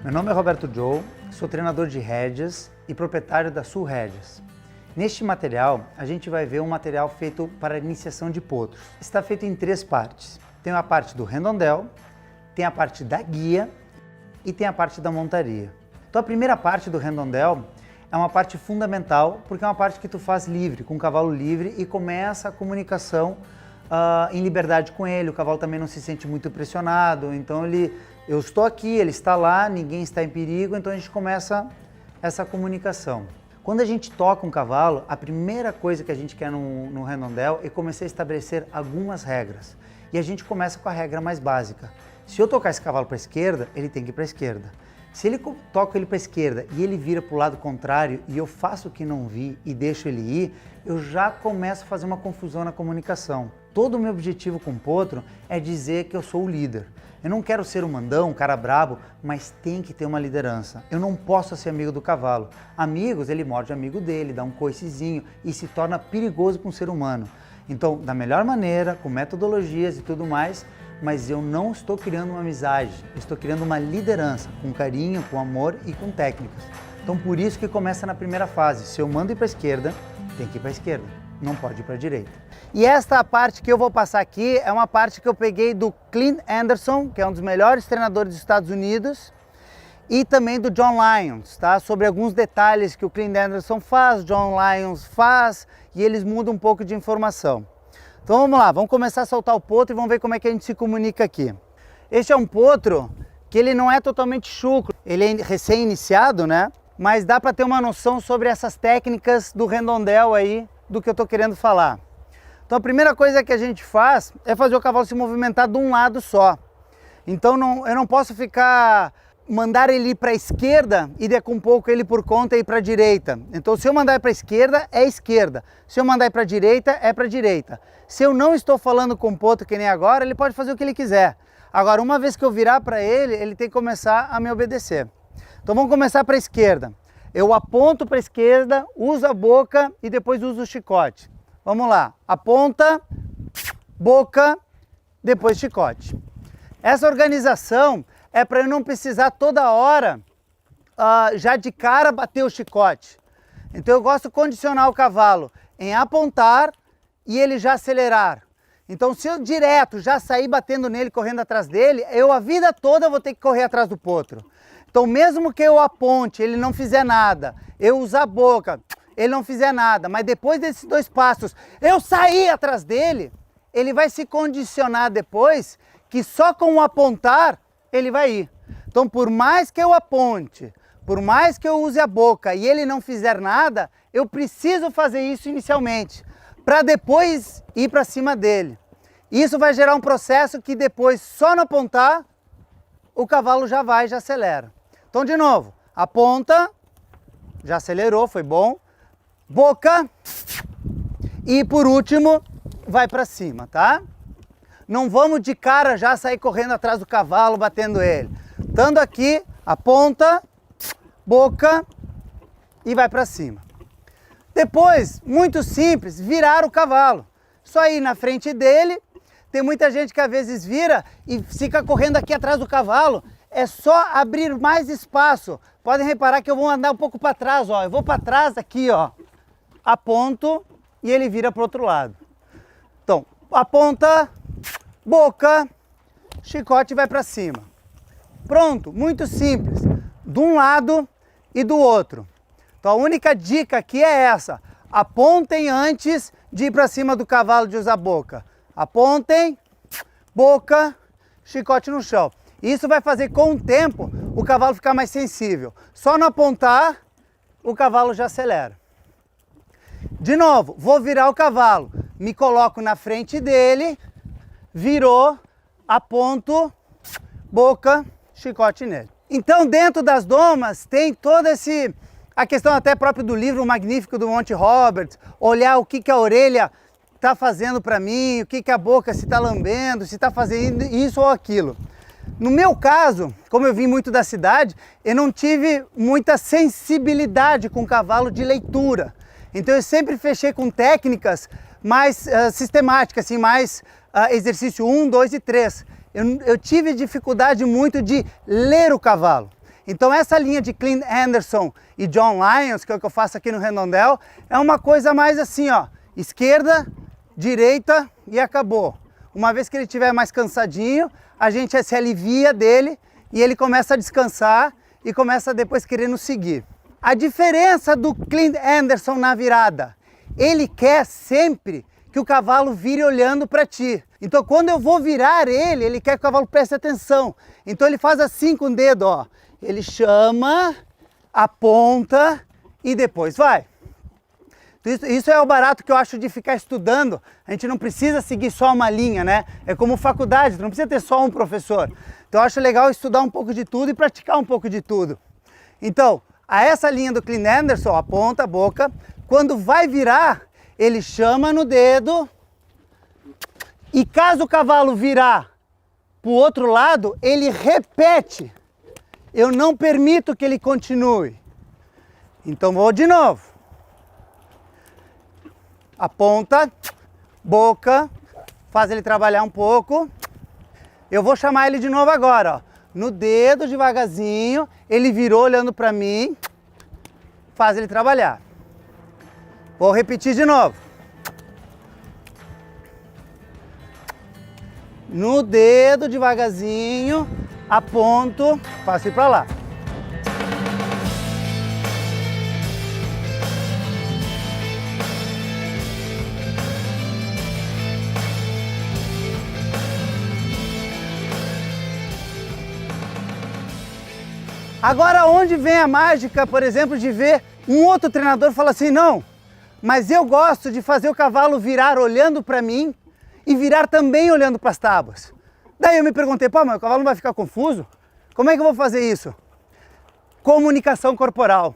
Meu nome é Roberto Joe, sou treinador de rédeas e proprietário da Sul Rédeas. Neste material, a gente vai ver um material feito para iniciação de potros. Está feito em 3 partes. Tem a parte do redondel, tem a parte da guia e tem a parte da montaria. Então a primeira parte do redondel é uma parte fundamental porque é uma parte que tu faz livre, com o cavalo livre e começa a comunicação em liberdade com ele. O cavalo também não se sente muito pressionado, então eu estou aqui, ele está lá, ninguém está em perigo, então a gente começa essa comunicação. Quando a gente toca um cavalo, a primeira coisa que a gente quer no redondel é começar a estabelecer algumas regras. E a gente começa com a regra mais básica. Se eu tocar esse cavalo para a esquerda, ele tem que ir para a esquerda. Se ele toca ele para a esquerda e ele vira para o lado contrário e eu faço o que não vi e deixo ele ir, eu já começo a fazer uma confusão na comunicação. Todo o meu objetivo com o potro é dizer que eu sou o líder. Eu não quero ser um mandão, um cara brabo, mas tem que ter uma liderança. Eu não posso ser amigo do cavalo. Amigos, ele morde amigo dele, dá um coicezinho e se torna perigoso para um ser humano. Então, da melhor maneira, com metodologias e tudo mais, mas eu não estou criando uma amizade, eu estou criando uma liderança, com carinho, com amor e com técnicas. Então, por isso que começa na primeira fase. Se eu mando ir para a esquerda, tem que ir para a esquerda, não pode ir para a direita. E esta parte que eu vou passar aqui é uma parte que eu peguei do Clint Anderson, que é um dos melhores treinadores dos Estados Unidos, e também do John Lyons, tá? Sobre alguns detalhes que o Clint Anderson faz, John Lyons faz, e eles mudam um pouco de informação. Então vamos lá, vamos começar a soltar o potro e vamos ver como é que a gente se comunica aqui. Este é um potro que ele não é totalmente chucro, ele é recém-iniciado, né? Mas dá para ter uma noção sobre essas técnicas do redondel aí, do que eu estou querendo falar. Então a primeira coisa que a gente faz é fazer o cavalo se movimentar de um lado só. Então eu não posso mandar ele ir para a esquerda e daqui um pouco ele por conta ir para a direita. Então se eu mandar ir para a esquerda, é esquerda. Se eu mandar ir para a direita, é para a direita. Se eu não estou falando com o potro que nem agora, ele pode fazer o que ele quiser. Agora, uma vez que eu virar para ele, ele tem que começar a me obedecer. Então vamos começar para a esquerda. Eu aponto para a esquerda, uso a boca e depois uso o chicote. Vamos lá, aponta, boca, depois chicote. Essa organização é para eu não precisar toda hora, já de cara, bater o chicote. Então eu gosto de condicionar o cavalo em apontar e ele já acelerar. Então se eu direto já sair batendo nele, correndo atrás dele, eu a vida toda vou ter que correr atrás do potro. Então mesmo que eu aponte, ele não fizer nada, eu usar a boca, ele não fizer nada, mas depois desses 2 passos, eu sair atrás dele, ele vai se condicionar depois que só com o apontar, ele vai ir. Então por mais que eu aponte, por mais que eu use a boca e ele não fizer nada, eu preciso fazer isso inicialmente, para depois ir para cima dele. Isso vai gerar um processo que depois, só no apontar, o cavalo já acelera. Então de novo, aponta, já acelerou, foi bom. Boca e por último vai para cima, tá? Não vamos de cara já sair correndo atrás do cavalo, batendo ele. Estando aqui, aponta, boca e vai para cima. Depois, muito simples, virar o cavalo. Só ir na frente dele. Tem muita gente que às vezes vira e fica correndo aqui atrás do cavalo. É só abrir mais espaço. Podem reparar que eu vou andar um pouco para trás, ó. Eu vou para trás aqui, ó. Aponto e ele vira para o outro lado. Então, aponta, boca, chicote e vai para cima. Pronto, muito simples. De um lado e do outro. Então a única dica aqui é essa. Apontem antes de ir para cima do cavalo, de usar a boca. Apontem, boca, chicote no chão. Isso vai fazer com o tempo o cavalo ficar mais sensível. Só no apontar, o cavalo já acelera. De novo, vou virar o cavalo, me coloco na frente dele, virou, aponto, boca, chicote nele. Então dentro das domas tem toda a questão até própria do livro Magnífico do Monty Roberts, olhar o que a orelha está fazendo para mim, o que a boca se está lambendo, se está fazendo isso ou aquilo. No meu caso, como eu vim muito da cidade, eu não tive muita sensibilidade com o cavalo de leitura. Então eu sempre fechei com técnicas mais sistemáticas, assim, mais exercício 1, 2 e 3. Eu tive dificuldade muito de ler o cavalo. Então essa linha de Clint Anderson e John Lyons, que é o que eu faço aqui no redondel, é uma coisa mais assim, ó, esquerda, direita e acabou. Uma vez que ele estiver mais cansadinho, a gente se alivia dele e ele começa a descansar e começa depois querer nos seguir. A diferença do Clint Anderson na virada, ele quer sempre que o cavalo vire olhando para ti. Então quando eu vou virar ele, ele quer que o cavalo preste atenção. Então ele faz assim com o dedo, ó. Ele chama, aponta e depois vai. Isso é o barato que eu acho de ficar estudando. A gente não precisa seguir só uma linha, né? É como faculdade, não precisa ter só um professor. Então eu acho legal estudar um pouco de tudo e praticar um pouco de tudo. Então, a essa linha do Clint Anderson, aponta a boca. Quando vai virar, ele chama no dedo. E caso o cavalo virar para o outro lado, ele repete. Eu não permito que ele continue. Então vou de novo. Aponta, boca, faz ele trabalhar um pouco. Eu vou chamar ele de novo agora, ó. No dedo, devagarzinho, ele virou olhando para mim, faz ele trabalhar. Vou repetir de novo. No dedo, devagarzinho, aponto, faço ir para lá. Agora, onde vem a mágica, por exemplo, de ver um outro treinador falar assim, não, mas eu gosto de fazer o cavalo virar olhando para mim e virar também olhando para as tábuas. Daí eu me perguntei, pô, mas o cavalo não vai ficar confuso? Como é que eu vou fazer isso? Comunicação corporal.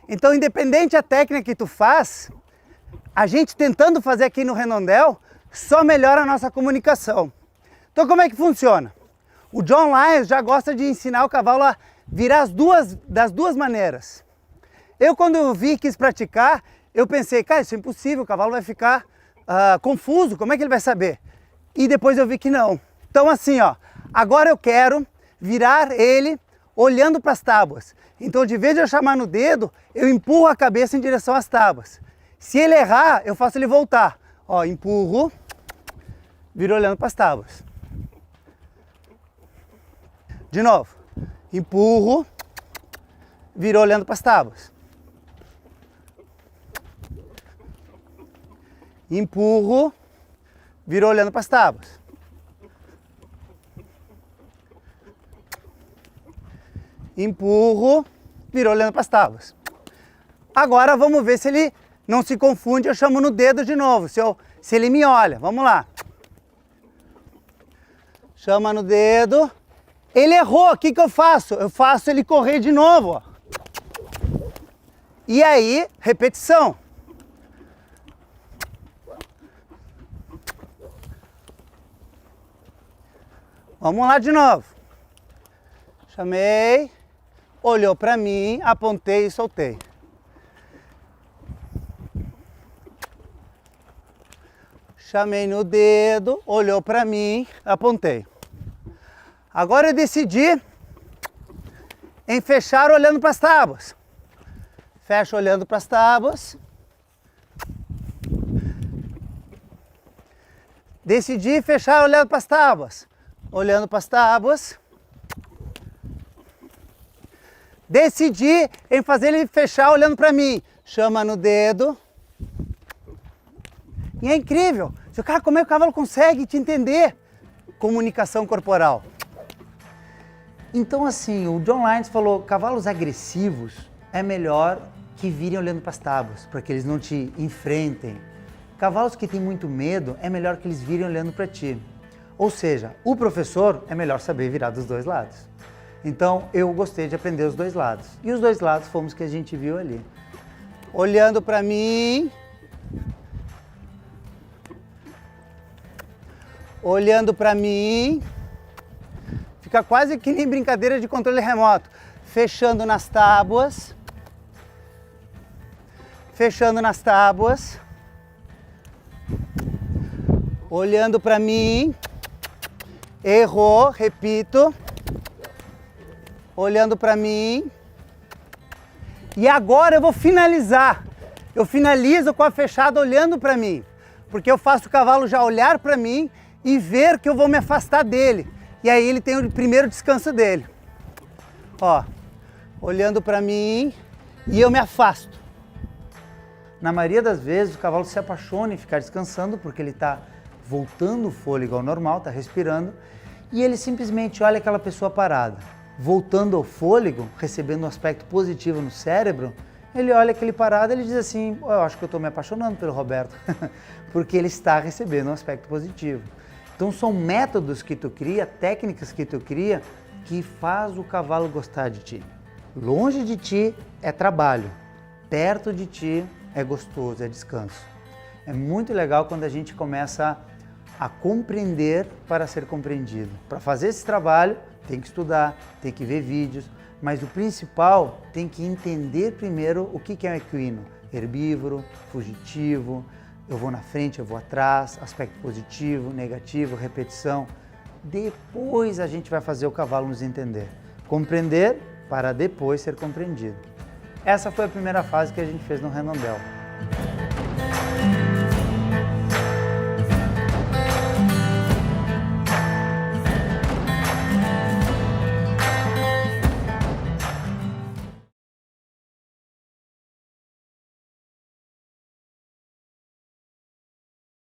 Então, independente da técnica que tu faz, a gente tentando fazer aqui no redondel, só melhora a nossa comunicação. Então, como é que funciona? O John Lyons já gosta de ensinar o cavalo a virar das duas maneiras. Eu, quando eu vi quis praticar, eu pensei, cara, isso é impossível, o cavalo vai ficar confuso, como é que ele vai saber? E depois eu vi que não. Então assim, ó, agora eu quero virar ele olhando para as tábuas. Então, de vez de eu chamar no dedo, eu empurro a cabeça em direção às tábuas. Se ele errar, eu faço ele voltar. Ó, empurro, viro olhando para as tábuas. De novo. Empurro, viro olhando para as tábuas. Empurro, viro olhando para as tábuas. Empurro, viro olhando para as tábuas. Agora vamos ver se ele não se confunde, eu chamo no dedo de novo, se ele me olha. Vamos lá. Chama no dedo. Ele errou, o que eu faço? Eu faço ele correr de novo, ó. E aí, repetição. Vamos lá de novo. Chamei, olhou para mim, apontei e soltei. Chamei no dedo, olhou para mim, apontei. Agora eu decidi em fechar olhando para as tábuas. Fecho olhando para as tábuas. Decidi fechar olhando para as tábuas. Olhando para as tábuas. Decidi em fazer ele fechar olhando para mim. Chama no dedo. E é incrível. Cara, como é que o cavalo consegue te entender? Comunicação corporal. Então assim, o John Lyons falou, cavalos agressivos é melhor que virem olhando para as tábuas, para que eles não te enfrentem. Cavalos que têm muito medo, é melhor que eles virem olhando para ti. Ou seja, o professor é melhor saber virar dos dois lados. Então eu gostei de aprender os dois lados. E os dois lados fomos que a gente viu ali. Olhando para mim. Olhando para mim. Fica quase que nem brincadeira de controle remoto. Fechando nas tábuas. Fechando nas tábuas. Olhando para mim. Errou, repito. olhando para mim. E agora eu vou finalizar. Eu finalizo com a fechada olhando para mim, porque eu faço o cavalo já olhar para mim e ver que eu vou me afastar dele. E aí ele tem o primeiro descanso dele. Ó, olhando para mim e eu me afasto. Na maioria das vezes o cavalo se apaixona em ficar descansando porque ele está voltando o fôlego ao normal, está respirando, e ele simplesmente olha aquela pessoa parada. Voltando ao fôlego, recebendo um aspecto positivo no cérebro, ele olha aquele parado e ele diz assim, eu acho que eu estou me apaixonando pelo Roberto, porque ele está recebendo um aspecto positivo. Então são métodos que tu cria, técnicas que tu cria, que faz o cavalo gostar de ti. Longe de ti é trabalho, perto de ti é gostoso, é descanso. É muito legal quando a gente começa a compreender para ser compreendido. Para fazer esse trabalho, tem que estudar, tem que ver vídeos, mas o principal, tem que entender primeiro o que é um equino. Herbívoro, fugitivo, eu vou na frente, eu vou atrás, aspecto positivo, negativo, repetição. Depois a gente vai fazer o cavalo nos entender. Compreender para depois ser compreendido. Essa foi a primeira fase que a gente fez no Redondel.